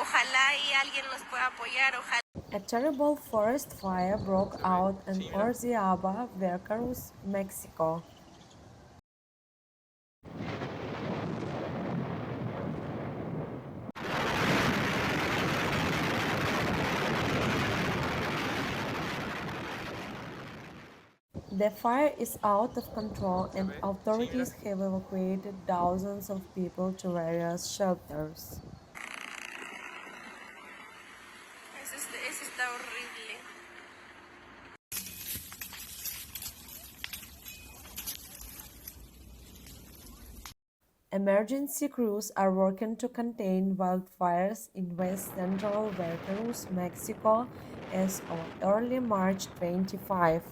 Ojalá y alguien nos pueda apoyar, ojalá. A terrible forest fire broke out in Orizaba, Veracruz, Mexico. The fire is out of control and authorities have evacuated thousands of people to various shelters. Eso está horrible. Emergency crews are working to contain wildfires in west central Veracruz, Mexico as of early March 25.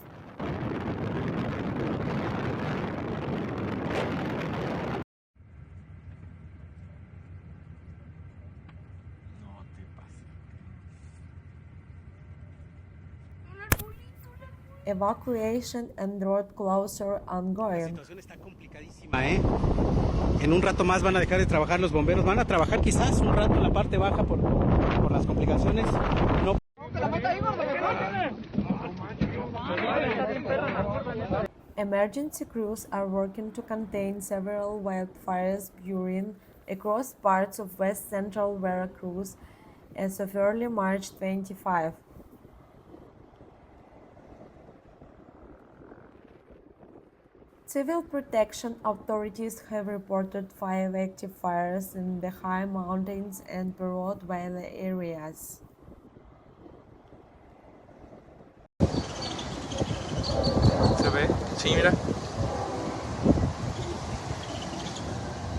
Evacuation and road closure ongoing. La situación está complicadísima, ¿eh? En un rato más van a dejar de trabajar los bomberos. Van a trabajar quizás un rato en la parte baja por las complicaciones. No. Emergency crews are working to contain several wildfires burning across parts of west central Veracruz as of early March 25. Civil protection authorities have reported 5 active fires in the high mountains and Perote Valley areas. ¿Se ve? Sí, mira.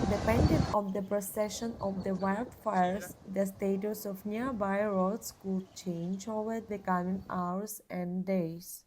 Depending on the precision of the wildfires, the status of nearby roads could change over the coming hours and days.